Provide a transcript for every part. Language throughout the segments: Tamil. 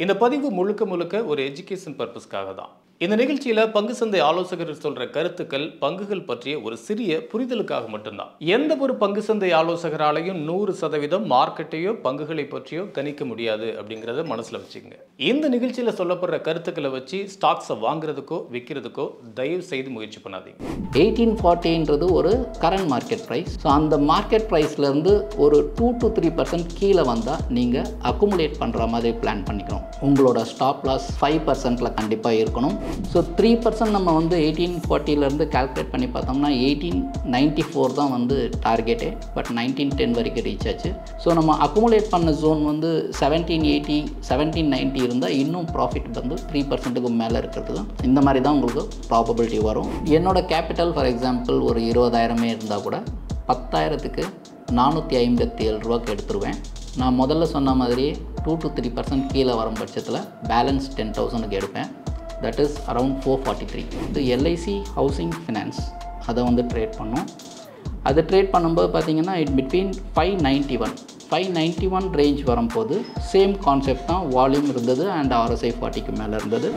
இந்த பதிவு முழுக்க முழுக்க ஒரு எஜுகேஷன் பர்பஸ்க்காக தான். இந்த நிகழ்ச்சியில பங்கு சந்தை ஆலோசகர்கள் சொல்ற கருத்துக்கள் பங்குகள் பற்றிய ஒரு சிறிய புரிதலுக்காக மட்டும்தான். எந்த ஒரு பங்கு சந்தை ஆலோசகராலையும் 100% மார்க்கெட்டையோ பங்குகளை பற்றியோ கணிக்க முடியாது அப்படிங்கறத மனசுல வச்சுக்கங்க. இந்த நிகழ்ச்சியில சொல்லப்படுற கருத்துக்களை வச்சு ஸ்டாக்ஸை வாங்குறதுக்கோ விற்கிறதுக்கோ தயவு செய்து முயற்சி பண்ணாதீங்க. 1840ன்றது ஒரு கரண்ட் மார்க்கெட் ப்ரைஸ். ஸோ அந்த மார்க்கெட் ப்ரைஸ்லேருந்து ஒரு 2 to 3% கீழே வந்தால் நீங்கள் அக்குமுலேட் பண்ணுற மாதிரி பிளான் பண்ணிக்கணும். உங்களோட ஸ்டாப் லாஸ் 5%ல் கண்டிப்பாக இருக்கணும். ஸோ 3% நம்ம வந்து 1840லேருந்து கால்குலேட் பண்ணி பார்த்தோம்னா 1894 தான் வந்து டார்கெட்டே. பட் 1910 வரைக்கும் ரீச் ஆச்சு. ஸோ நம்ம அக்குமுலேட் பண்ண ஜோன் வந்து 1780 1790 இருந்தால் இன்னும் ப்ராஃபிட் வந்து 3%க்கு மேலே இருக்கிறது தான். இந்த மாதிரி தான் உங்களுக்கு ப்ராபபிலிட்டி வரும். என்னோட கேபிட்டல் ஃபார் எக்ஸாம்பிள் ஒரு 20,000 இருந்தால் கூட 10,000க்கு 457 ரூபாய்க்கு எடுத்துருவேன். நான் முதல்ல சொன்ன மாதிரி 2 to 3% கீழே வரும் பட்சத்தில் பேலன்ஸ் 10,000க்கு எடுப்பேன். That is around 443. இது எல்ஐசி ஹவுசிங் ஃபினான்ஸ் அதை வந்து ட்ரேட் பண்ணோம். அது ட்ரேட் பண்ணும்போது பார்த்தீங்கன்னா பிட்வீன் 591 ரேஞ்ச் வரும்போது சேம் கான்செப்ட் தான். வால்யூம் இருந்தது அண்ட் RSI 40க்கு மேலே இருந்தது.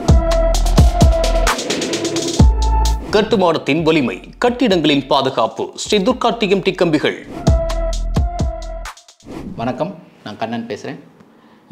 கட்டுமானத்தின் வலிமை, கட்டிடங்களின் பாதுகாப்பு, ஸ்ரீ துர்கா TMT கம்பிகள். வணக்கம், நான் கண்ணன் பேசுகிறேன்.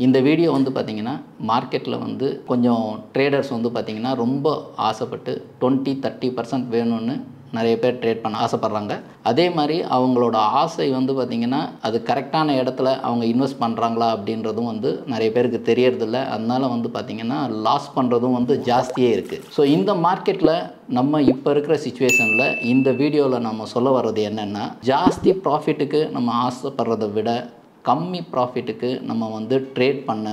இந்த வீடியோ வந்து பார்த்திங்கன்னா மார்க்கெட்டில் வந்து கொஞ்சம் ட்ரேடர்ஸ் வந்து பார்த்திங்கன்னா ரொம்ப ஆசைப்பட்டு 20-30% வேணும்னு நிறைய பேர் ட்ரேட் பண்ண ஆசைப்பட்றாங்க. அதே மாதிரி அவங்களோட ஆசை வந்து பார்த்திங்கன்னா அது கரெக்டான இடத்துல அவங்க இன்வெஸ்ட் பண்ணுறாங்களா அப்படின்றதும் வந்து நிறைய பேருக்கு தெரியறதில்ல. அதனால வந்து பார்த்திங்கன்னா லாஸ் பண்ணுறதும் வந்து ஜாஸ்தியே இருக்குது. ஸோ இந்த மார்க்கெட்டில் நம்ம இப்போ இருக்கிற சிச்சுவேஷனில் இந்த வீடியோவில் நம்ம சொல்ல வர்றது என்னென்னா, ஜாஸ்தி ப்ராஃபிட்டுக்கு நம்ம ஆசைப்படுறதை விட கம்மி ப்ராஃபிட்டுக்கு நம்ம வந்து ட்ரேட் பண்ண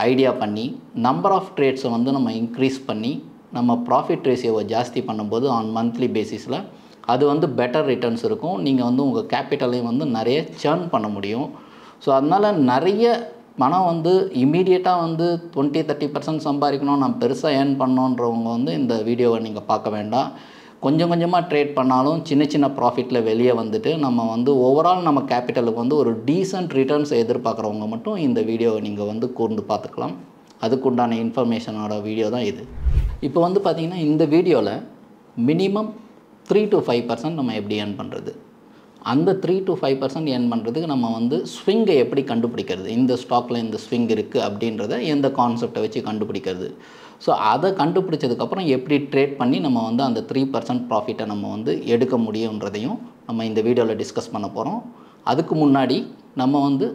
ஐடியா பண்ணி நம்பர் ஆஃப் ட்ரேட்ஸை வந்து நம்ம இன்க்ரீஸ் பண்ணி நம்ம ப்ராஃபிட் ரேஷியோவை ஜாஸ்தி பண்ணும்போது ஆன் மந்த்லி பேசிஸில் அது வந்து பெட்டர் ரிட்டர்ன்ஸ் இருக்கும். நீங்கள் வந்து உங்கள் கேபிட்டலையும் வந்து நிறைய சேர்ன் பண்ண முடியும். ஸோ அதனால் நிறைய பணம் வந்து இம்மீடியட்டாக வந்து 20-30% சம்பாதிக்கணும், நான் பெருசாக ஏர்ன் பண்ணோன்றவங்க வந்து இந்த வீடியோவை நீங்கள் பார்க்க வேண்டாம். கொஞ்சம் கொஞ்சமாக ட்ரேட் பண்ணாலும் சின்ன சின்ன ப்ராஃபிட்டில் வெளியே வந்துட்டு நம்ம வந்து ஓவரால் நம்ம கேபிட்டலுக்கு வந்து ஒரு டீசென்ட் ரிட்டர்ன்ஸ் எதிர்பார்க்குறவங்க மட்டும் இந்த வீடியோவை நீங்கள் வந்து கூர்ந்து பார்த்துக்கலாம். அதுக்குண்டான இன்ஃபர்மேஷனோட வீடியோ தான் இது. இப்போ வந்து பார்த்திங்கன்னா இந்த வீடியோவில் மினிமம் 3 to 5% நம்ம எப்படி ஏர்ன் பண்ணுறது, அந்த 3 to 5% ஏர்ன் பண்ணுறதுக்கு நம்ம வந்து ஸ்விங்கை எப்படி கண்டுபிடிக்கிறது, இந்த ஸ்டாக்கில் இந்த ஸ்விங் இருக்குது அப்படின்றத எந்த கான்செப்டை வச்சு கண்டுபிடிக்கிறது. ஸோ அதை கண்டுபிடிச்சதுக்கப்புறம் எப்படி ட்ரேட் பண்ணி நம்ம வந்து அந்த 3% ப்ராஃபிட்டை நம்ம வந்து எடுக்க முடியுன்றதையும் நம்ம இந்த வீடியோவில் டிஸ்கஸ் பண்ண போகிறோம். அதுக்கு முன்னாடி நம்ம வந்து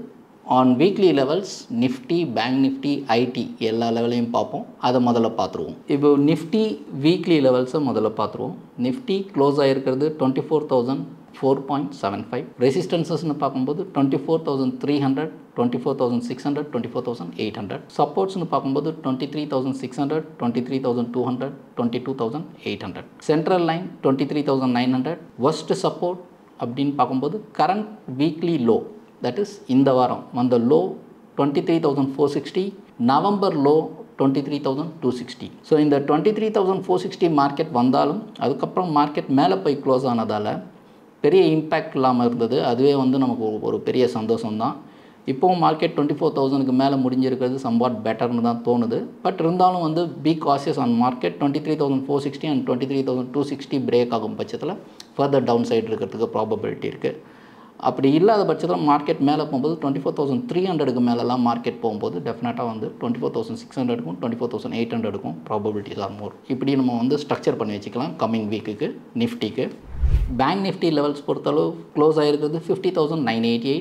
on weekly levels Nifty, bank Nifty, IT எல்லா லெவலையும் பார்ப்போம். அதை முதல்ல பார்த்துருவோம். இப்போ நிஃப்டி வீக்லி லெவல்ஸை முதல்ல பார்த்துருவோம். Nifty close ஆகிருக்கிறது 24,004.75. ரெசிஸ்டன்சஸ்னு பார்க்கும்போது 24,300, 24,600, 24,800. சப்போர்ட்ஸ்னு பார்க்கும்போது 23,600, 23,200, 22,800. Central line 23,900. ஒஸ்ட் சப்போர்ட் அப்படின்னு பார்க்கும்போது current weekly low, that is இந்த வாரம் வந்த லோ 23,460, நவம்பர் லோ 23,260. ஸோ இந்த 23,460 மார்க்கெட் வந்தாலும் அதுக்கப்புறம் மார்க்கெட் மேலே போய் க்ளோஸ் ஆனதால் பெரிய இம்பேக்ட் இல்லாமல் இருந்தது. அதுவே வந்து நமக்கு ஒரு பெரிய சந்தோஷம்தான். இப்போவும் மார்க்கெட் 24,000க்கு மேலே முடிஞ்சிருக்கிறது சம்வாட் பெட்டர்னு தான் தோணுது. பட் இருந்தாலும் வந்து B cautious on market. 23,460 and 23,260 break ஆகும் பட்சத்தில் ஃபர்தர் டவுன் சைடு இருக்கிறதுக்கு ப்ராபபிலிட்டி இருக்குது. அப்படி இல்லாத பட்சத்தில் மார்க்கெட் மேலே போகும்போது 24,300க்கு மேலெலாம் மார்க்கெட் போகும்போது டெஃபினட்டாக வந்து 24,600க்கும் 24,800க்கும் ப்ராபபிலிட்டிஸ் ஆர் மோர். இப்படி நம்ம வந்து ஸ்ட்ரக்சர் பண்ணி வச்சுக்கலாம் கம்மிங் வீக்குக்கு. நிஃப்டிக்கு பேங்க் நிஃப்டி லெவல்ஸ் பொறுத்தளவு க்ளோஸ் ஆகிருக்கிறது 50,988.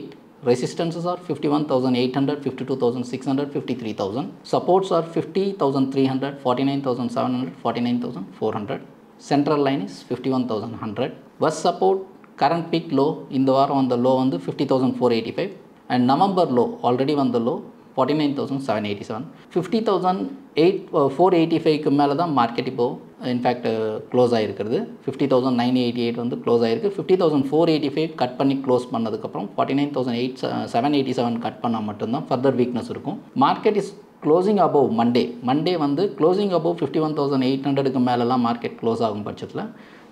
Resistances are 51,800, 52,600, 53,000. Supports are 50,300, 49,700, 49,400. Central line is 51,100. Was support current week low, இந்த வாரம் வந்த லோ வந்து 50,485 அண்ட் நவம்பர் லோ ஆல்ரெடி வந்த லோ 49,787. 50,485க்கு மேலே தான் மார்க்கெட் இப்போது இன்ஃபேக்ட் க்ளோஸ் ஆகிருக்கிறது. 50,988 வந்து க்ளோஸ் ஆகிருக்கு. 50,485 கட் பண்ணி க்ளோஸ் பண்ணதுக்கப்புறம் 49,787 கட் பண்ணால் மட்டும்தான் ஃபர்தர் வீக்னஸ் இருக்கும். Market is closing above Monday வந்து க்ளோசிங் அபவ் 51,800க்கு மேலெலாம் மார்க்கெட் க்ளோஸ் ஆகும் பட்சத்தில்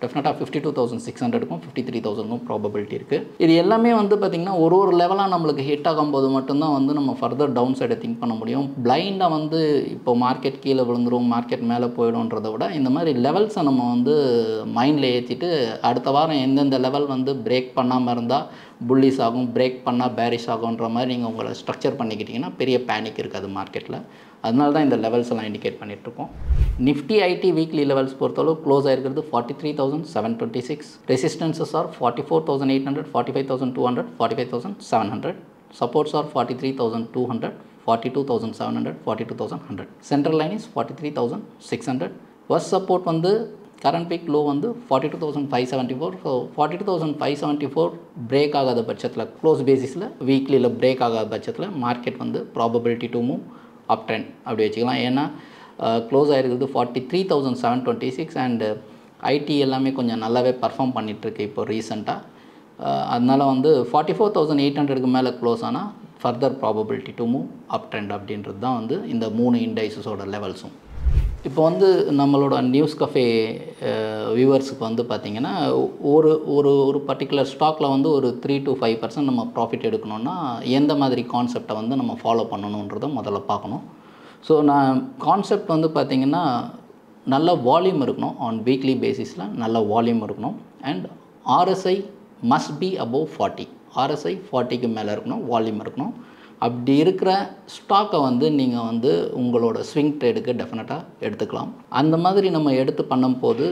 டெஃபினட்டாக 52,600க்கும் 53,000க்கும் ப்ராபபிலிட்டி இருக்குது. இது எல்லாமே வந்து பார்த்திங்கன்னா ஒரு லெவலாக நம்மளுக்கு ஹிட் ஆகும்போது மட்டும்தான் வந்து நம்ம ஃபர்தர் டவுன் சைடை திங்க் பண்ண முடியும். பிளைண்டாக வந்து இப்போ மார்க்கெட் கீழே விழுந்துரும், மார்க்கெட் மேலே போயிடும்ன்றதை விட இந்த மாதிரி லெவல்ஸை நம்ம வந்து மைண்டில் ஏற்றிட்டு அடுத்த வாரம் எந்தெந்த லெவல் வந்து பிரேக் பண்ணாமல் இருந்தால் புல்லிஸ் ஆகும், பிரேக் பண்ணால் பேரிஷ் ஆகுன்ற மாதிரி நீங்கள் உங்களை ஸ்ட்ரக்சர் பண்ணிக்கிட்டிங்கன்னா பெரிய பேனிக் இருக்காது மார்க்கெட்டில். அதனால தான் இந்த லெவல்ஸ் எல்லாம் இண்டிகேட் பண்ணிகிட்ருக்கோம். நிஃப்டி ஐடி வீக்லி லெவல்ஸ் பொறுத்தளவு க்ளோஸ் ஆகிருக்கிறது 43,726. Resistances are 44,800, 45,200, 45,700. Supports are 43,200, 42,700, 42,100. Central line is 43,600. First support வந்து கரண்ட் வீக் லோ வந்து 42,574. ஸோ 42,574 பிரேக் ஆகாத பட்சத்தில் க்ளோஸ் பேசிஸில் வீக்லியில் பிரேக் ஆகாத பட்சத்தில் மார்க்கெட் வந்து probability to move up trend அப்படி வச்சுக்கலாம். ஏன்னா க்ளோஸ் ஆகிருக்கிறது 43,726 அண்டு ஐடி எல்லாமே கொஞ்சம் நல்லாவே பர்ஃபார்ம் பண்ணிகிட்ருக்கு இப்போ ரீசெண்டாக. அதனால் வந்து 44,800க்கு மேலே க்ளோஸ் ஆனால் further probability to move up trend அப்படின்றது தான் வந்து இந்த 3 இண்டைஸஸோட லெவல்ஸும். இப்போ வந்து நம்மளோட நியூஸ் கஃபே வியூவர்ஸுக்கு வந்து பார்த்திங்கன்னா ஒரு பர்டிகுலர் ஸ்டாக்கில் வந்து ஒரு 3 to 5% நம்ம ப்ராஃபிட் எடுக்கணுன்னா எந்த மாதிரி கான்செப்டை வந்து நம்ம ஃபாலோ பண்ணணுன்றதை முதல்ல பார்க்கணும். ஸோ நான் கான்செப்ட் வந்து பார்த்திங்கன்னா நல்ல வால்யூம் இருக்கணும், ஆன் வீக்லி பேசிஸில் நல்ல வால்யூம் இருக்கணும். And RSI must be above 40. RSI 40க்கு மேலே இருக்கணும், வால்யூம் இருக்கணும். அப்படி இருக்கிற ஸ்டாக்கை வந்து நீங்கள் வந்து உங்களோட ஸ்விங் ட்ரேடுக்கு டெஃபினட்டாக எடுத்துக்கலாம். அந்த மாதிரி நம்ம எடுத்து பண்ணும்போது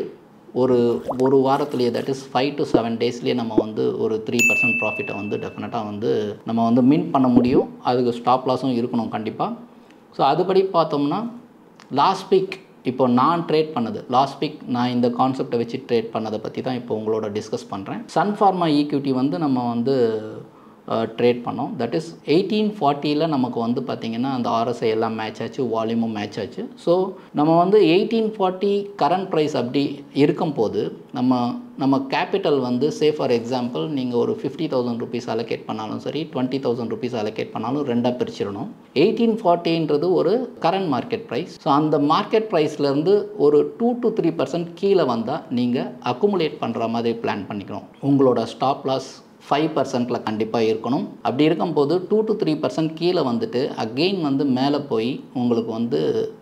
ஒரு வாரத்துலேயே, தட் இஸ் 5 to 7 டேஸ்லேயே நம்ம வந்து ஒரு 3% ப்ராஃபிட்டை வந்து டெஃபினட்டாக வந்து நம்ம வந்து மின் பண்ண முடியும். அதுக்கு ஸ்டாப் லாஸும் இருக்கணும் கண்டிப்பாக. ஸோ அதுபடி பார்த்தோம்னா லாஸ்ட் வீக் இப்போ நான் ட்ரேட் பண்ணது, லாஸ்ட் வீக் நான் இந்த கான்செப்டை வச்சு ட்ரேட் பண்ணதை பற்றி தான் இப்போ உங்களோட டிஸ்கஸ் பண்ணுறேன். சன் ஃபார்மா ஈக்விட்டி வந்து நம்ம வந்து ட்ரேட் பண்ணோம். தட் இஸ் 1840 நமக்கு வந்து பார்த்திங்கன்னா அந்த RSI எல்லாம் மேட்ச் ஆச்சு, வால்யூமும் மேட்ச் ஆச்சு. ஸோ நம்ம வந்து 1840 கரண்ட் ப்ரைஸ் அப்படி இருக்கும்போது நம்ம கேபிட்டல் வந்து ஃபார் எக்ஸாம்பிள் நீங்கள் ஒரு 50,000 rupees அலோகேட் பண்ணாலும் சரி, 20,000 rupees அலோகேட் பண்ணாலும் ரெண்டாக பிரிச்சிடணும். 1840ன்றது ஒரு கரண்ட் மார்க்கெட் ப்ரைஸ். ஸோ அந்த மார்க்கெட் ப்ரைஸ்லேருந்து ஒரு 2 to 3% கீழே வந்தால் நீங்கள் அக்குமுலேட் பண்ணுற மாதிரி பிளான் பண்ணிக்கணும். உங்களோட ஸ்டாப் லாஸ் 5%ல் கண்டிப்பாக இருக்கணும். அப்படி இருக்கும்போது 2 to 3% கீழே வந்துட்டு அகெயின் வந்து மேலே போய் உங்களுக்கு வந்து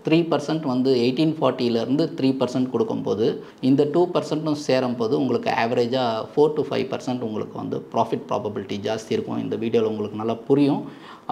3% வந்து 1840லேருந்து 3% கொடுக்கும்போது இந்த 2%ம் சேரும்போது உங்களுக்கு ஆவரேஜாக 4 to 5% உங்களுக்கு வந்து ப்ராஃபிட் ப்ராபபிலிட்டி ஜாஸ்தி இருக்கும். இந்த வீடியோவில் உங்களுக்கு நல்லா புரியும்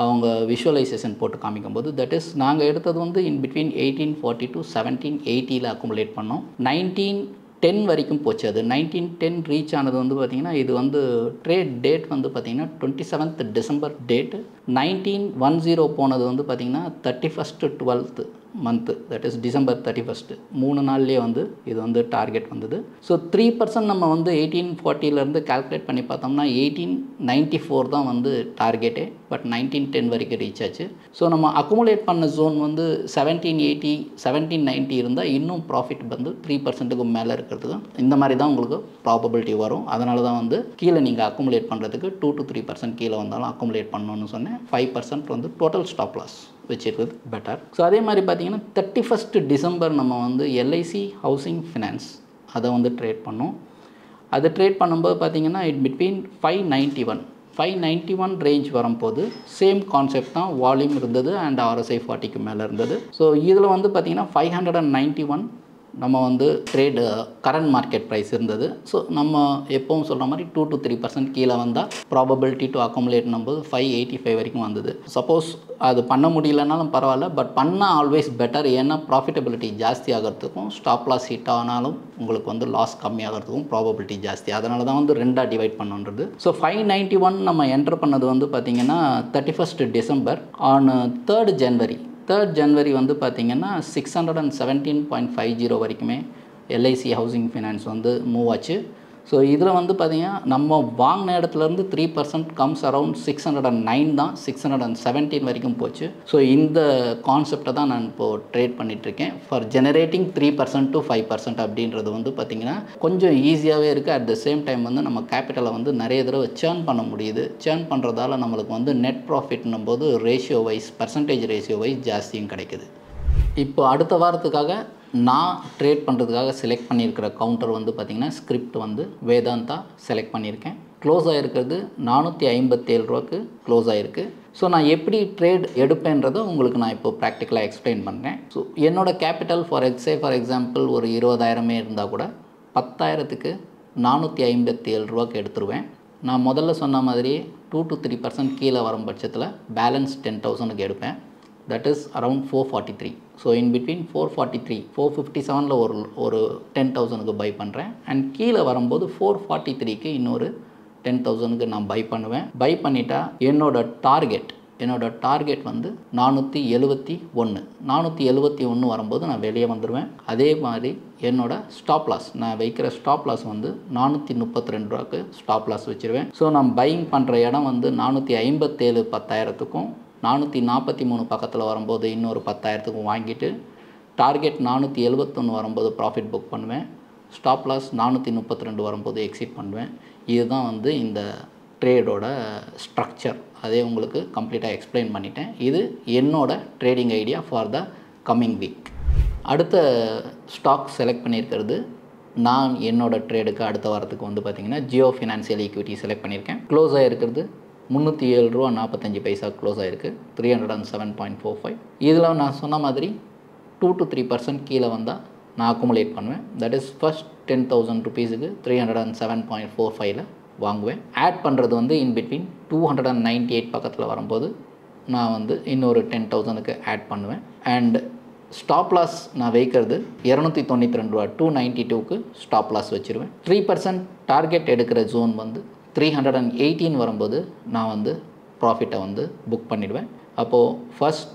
அவங்க விஷுவலைசேஷன் போட்டு காமிக்கும்போது. தட் இஸ் நாங்கள் எடுத்தது வந்து இன் பிட்வீன் 1840 to 1780 அக்குமுலேட் பண்ணோம். 1910 வரைக்கும் போச்சு. அது 1910 ரீச் ஆனது வந்து பார்த்திங்கன்னா இது வந்து ட்ரேட் டேட் வந்து பார்த்திங்கன்னா 27th December டேட். 1910 போனது வந்து பார்த்திங்கன்னா 31st 12th month, that is December 31st. 3 நாள்லேயே வந்து இது வந்து டார்கெட் வந்தது. ஸோ 3% நம்ம வந்து 1840லேருந்து கால்குலேட் பண்ணி பார்த்தோம்னா 1894 தான் வந்து டார்கெட்டே. பட் 1910 வரைக்கும் ரீச் ஆச்சு. ஸோ நம்ம அக்குமுலேட் பண்ண ஜோன் வந்து 1780 1790 இருந்தால் இன்னும் ப்ராஃபிட் வந்து 3%க்கு மேலே இருக்கிறதுக்கு இந்த மாதிரி தான் உங்களுக்கு ப்ராபபிலிட்டி வரும். அதனால தான் வந்து கீழே நீங்கள் அக்குமுலேட் பண்ணுறதுக்கு 2 to 3% கீழே வந்தாலும் அக்குமுலேட் பண்ணணும்னு சொன்னேன். 5% வந்து டோட்டல் ஸ்டாப் லாஸ் வச்சுருக்குது பெட்டர். ஸோ அதே மாதிரி பார்த்திங்கன்னா 31st December நம்ம வந்து LIC ஹவுசிங் ஃபினான்ஸ் அதை வந்து ட்ரேட் பண்ணோம். அது ட்ரேட் பண்ணும்போது பார்த்திங்கன்னா இட் பிட்வீன் 591 ரேஞ்ச் வரும்போது சேம் கான்செப்ட் தான், வால்யூம் இருந்தது அண்ட் RSI 40க்கு மேலே இருந்தது. ஸோ இதில் வந்து பார்த்திங்கன்னா 591 நம்ம வந்து ட்ரேடு கரண்ட் மார்க்கெட் ப்ரைஸ் இருந்தது. ஸோ நம்ம எப்பவும் சொல்கிற மாதிரி 2 to 3% கீழே வந்தால் ப்ராபபிலிட்டி டு அக்குமுலேட் நம்போது 585 வரைக்கும் வந்தது. சப்போஸ் அது பண்ண முடியலனாலும் பரவாயில்ல, பட் பண்ணால் ஆல்வேஸ் பெட்டர். ஏன்னா ப்ராஃபிட்டபிலிட்டி ஜாஸ்தி ஆகிறதுக்கும் ஸ்டாப் லாஸ் ஹிட் ஆனாலும் உங்களுக்கு வந்து லாஸ் கம்மியாகிறதுக்கும் ப்ராபபிலிட்டி ஜாஸ்தி. அதனால தான் வந்து ரெண்டாக டிவைட் பண்ணுன்றது. ஸோ 591 நம்ம என்டர் பண்ணது வந்து பார்த்திங்கன்னா 31st December. On 3rd January வந்து பார்த்திங்கன்னா 617.50 வரைக்குமே LIC ஹவுசிங் ஃபினான்ஸ் வந்து மூவ் ஆச்சு. ஸோ இதில் வந்து பார்த்திங்கன்னா நம்ம வாங்கின இடத்துலேருந்து 3% கம்ஸ் அரவுண்ட் 609 தான், 617 வரைக்கும் போச்சு. ஸோ இந்த கான்செப்டை தான் நான் இப்போது ட்ரேட் பண்ணிகிட்ருக்கேன். ஃபார் ஜெனரேட்டிங் 3% to 5% அப்படின்றது வந்து பார்த்திங்கன்னா கொஞ்சம் ஈஸியாகவே இருக்குது. அட் த சேம் டைம் வந்து நம்ம கேபிட்டலை வந்து நிறைய தடவை சேர்ன் பண்ண முடியுது. சேர்ன் பண்ணுறதால நம்மளுக்கு வந்து நெட் ப்ராஃபிட்னும் போது ratio wise, percentage ratio wise ஜாஸ்தியும் கிடைக்குது. இப்போ அடுத்த வாரத்துக்காக நான் ட்ரேட் பண்ணுறதுக்காக செலக்ட் பண்ணியிருக்கிற கவுண்டர் வந்து பார்த்திங்கன்னா ஸ்கிரிப்ட் வந்து வேதாந்தா செலக்ட் பண்ணியிருக்கேன். க்ளோஸ் ஆகிருக்கிறது 457 ரூபாய்க்கு க்ளோஸ் ஆகிருக்கு. ஸோ நான் எப்படி ட்ரேட் எடுப்பேன்றதை உங்களுக்கு நான் இப்போ ப்ராக்டிக்கலாக எக்ஸ்பிளைன் பண்ணுறேன். ஸோ என்னோடய கேபிட்டல் ஃபார் எக்ஸாம்பிள் ஒரு 20,000 இருந்தால் கூட 10,000க்கு 457 ரூபாய்க்கு எடுத்துருவேன். நான் முதல்ல சொன்ன மாதிரியே 2 to 3% கீழே வரும் பட்சத்தில் பேலன்ஸ் 10,000க்கு எடுப்பேன். That is around 443. So in between 443 457ல் ஒரு 10,000க்கு பை பண்ணுறேன். அண்ட் கீழே வரும்போது 443க்கு இன்னொரு 10,000க்கு நான் பை பண்ணுவேன். பை பண்ணிட்டா என்னோட டார்கெட் வந்து 471 வரும்போது நான் வெளியே வந்துடுவேன். அதே மாதிரி என்னோட ஸ்டாப் லாஸ், நான் வைக்கிற ஸ்டாப் லாஸ் வந்து 432 ரூபாய்க்கு ஸ்டாப் லாஸ் வச்சுருவேன். ஸோ நான் பையிங் பண்ணுற இடம் வந்து 457 10,000க்கும் 443 பக்கத்தில் வரும்போது இன்னொரு 10,000க்கும் வாங்கிட்டு டார்கெட் 471 வரும்போது ப்ராஃபிட் புக் பண்ணுவேன். ஸ்டாப் லாஸ் 432 வரும்போது எக்ஸிட் பண்ணுவேன். இதுதான் வந்து இந்த ட்ரேடோட ஸ்ட்ரக்சர். அதே உங்களுக்கு கம்ப்ளீட்டாக எக்ஸ்பிளைன் பண்ணிட்டேன். இது என்னோட trading idea for the coming week. அடுத்த ஸ்டாக் செலக்ட் பண்ணியிருக்கிறது நான் என்னோட ட்ரேடுக்கு அடுத்த வாரத்துக்கு வந்து பார்த்திங்கன்னா ஜியோ ஃபினான்சியல் ஈக்விட்டி செலக்ட் பண்ணியிருக்கேன். க்ளோஸ் ஆகிருக்கிறது 307 ரூபா 45 பைசா க்ளோஸ் ஆகிருக்கு. 307.45. இதில் நான் சொன்ன மாதிரி 2 to 3% கீழே வந்தால் நான் அக்குமுலேட் பண்ணுவேன். தட் இஸ் ஃபஸ்ட் 10,000 ருபீஸுக்கு 307.45ல் வாங்குவேன். ஆட் பண்ணுறது வந்து இன் பிட்வீன் 298 பக்கத்தில் வரும்போது நான் வந்து இன்னொரு 10,000க்கு ஆட் பண்ணுவேன். அண்ட் ஸ்டாப் லாஸ் நான் வைக்கிறது 292 ரூபா 292க்கு ஸ்டாப் லாஸ் வச்சுருவேன். 3% டார்கெட் எடுக்கிற ஜோன் வந்து 318 வரும்போது நான் வந்து ப்ராஃபிட்டை வந்து புக் பண்ணிடுவேன். அப்போது ஃபஸ்ட்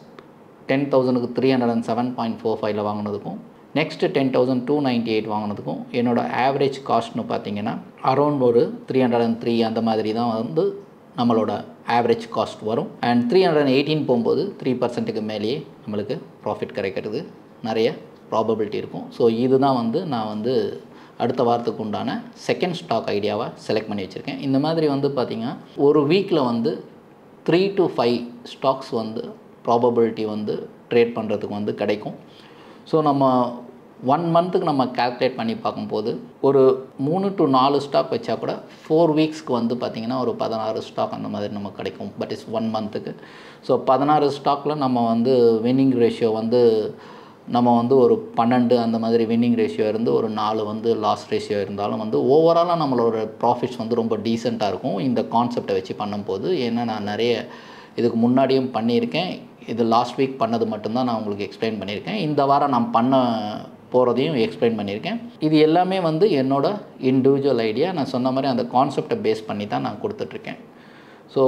10,000க்கு 307.45ல் வாங்கினதுக்கும் நெக்ஸ்ட்டு 10,298 வாங்கினதுக்கும் என்னோடய ஆவரேஜ் காஸ்ட்னு பார்த்தீங்கன்னா அரௌண்ட் ஒரு 303 அந்த மாதிரி தான் வந்து நம்மளோட ஆவரேஜ் காஸ்ட் வரும். அண்ட் 318 போகும்போது 3%க்கு மேலேயே நம்மளுக்கு ப்ராஃபிட் கிடைக்கிறது நிறைய ப்ராபபிலிட்டி இருக்கும். ஸோ இதுதான் வந்து நான் வந்து அடுத்த வாரத்துக்கு உண்டான செகண்ட் ஸ்டாக் ஐடியாவை செலக்ட் பண்ணி வச்சுருக்கேன். இந்த மாதிரி வந்து பார்த்திங்கன்னா ஒரு வீக்கில் வந்து 3 to 5 ஸ்டாக்ஸ் வந்து ப்ராபபிலிட்டி வந்து ட்ரேட் பண்ணுறதுக்கு வந்து கிடைக்கும். ஸோ நம்ம 1 மந்த்துக்கு நம்ம கால்குலேட் பண்ணி பார்க்கும்போது ஒரு 3 to 4 ஸ்டாக் வச்சா கூட 4 வீக்ஸ்க்கு வந்து பார்த்திங்கன்னா ஒரு 16 ஸ்டாக் அந்த மாதிரி நமக்கு கிடைக்கும். பட் இஸ் 1 மந்த்துக்கு. ஸோ 16 ஸ்டாக்கில் நம்ம வந்து வின்னிங் ரேஷியோ வந்து நம்ம வந்து ஒரு 12 அந்த மாதிரி வின்னிங் ரேஷியோ இருந்து ஒரு 4 வந்து லாஸ் ரேஷியோ இருந்தாலும் வந்து ஓவராலாக நம்மளோட ப்ராஃபிட்ஸ் வந்து ரொம்ப டீசெண்டாக இருக்கும் இந்த கான்செப்டை வச்சு பண்ணும்போது. ஏன்னா நான் நிறைய இதுக்கு முன்னாடியும் பண்ணியிருக்கேன். இது லாஸ்ட் வீக் பண்ணது மட்டும்தான் நான் உங்களுக்கு எக்ஸ்பிளைன் பண்ணியிருக்கேன். இந்த வாரம் நான் பண்ண போகிறதையும் எக்ஸ்பிளைன் பண்ணியிருக்கேன். இது எல்லாமே வந்து என்னோட இண்டிவிஜுவல் ஐடியா. நான் சொன்ன மாதிரி அந்த கான்செப்டை பேஸ் பண்ணி தான் நான் கொடுத்துட்ருக்கேன். ஸோ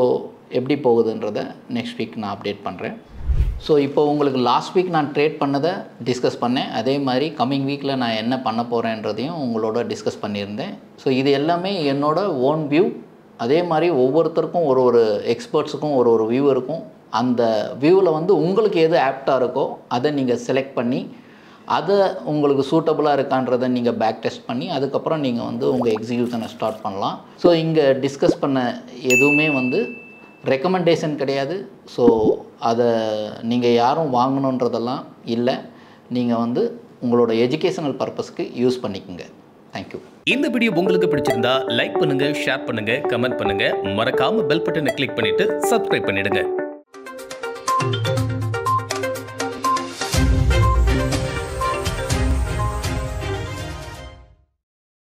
எப்படி போகுதுன்றதை நெக்ஸ்ட் வீக் நான் அப்டேட் பண்ணுறேன். ஸோ இப்போ உங்களுக்கு லாஸ்ட் வீக் நான் ட்ரேட் பண்ணதை டிஸ்கஸ் பண்ணேன். அதே மாதிரி கம்மிங் வீக்கில் நான் என்ன பண்ண போகிறேன்றதையும் உங்களோட டிஸ்கஸ் பண்ணியிருந்தேன். ஸோ இது எல்லாமே என்னோட ஓன் வியூ. அதே மாதிரி ஒவ்வொருத்தருக்கும் ஒரு எக்ஸ்பர்ட்ஸுக்கும் ஒரு வியூ இருக்கும். அந்த வியூவில் வந்து உங்களுக்கு எது ஆப்டாக இருக்கோ அதை நீங்கள் செலக்ட் பண்ணி அதை உங்களுக்கு சூட்டபுளாக இருக்கான்றதை நீங்கள் பேக் டெஸ்ட் பண்ணி அதுக்கப்புறம் நீங்கள் வந்து உங்கள் எக்ஸிக்யூஷனை ஸ்டார்ட் பண்ணலாம். ஸோ இங்கே டிஸ்கஸ் பண்ண எதுவுமே வந்து ரெக்கமெண்டேஷன் கிடையாது. ஸோ அதை நீங்கள் யாரும் வாங்கணுன்றதெல்லாம் இல்லை. நீங்கள் வந்து உங்களோட எஜுகேஷனல் பர்பஸ்க்கு யூஸ் பண்ணிக்கோங்க. தேங்க்யூ. இந்த வீடியோ உங்களுக்கு பிடிச்சிருந்தா லைக் பண்ணுங்க, ஷேர் பண்ணுங்க, கமெண்ட் பண்ணுங்க. மறக்காம பெல் பட்டனை கிளிக் பண்ணிட்டு சப்ஸ்கிரைப் பண்ணிடுங்க.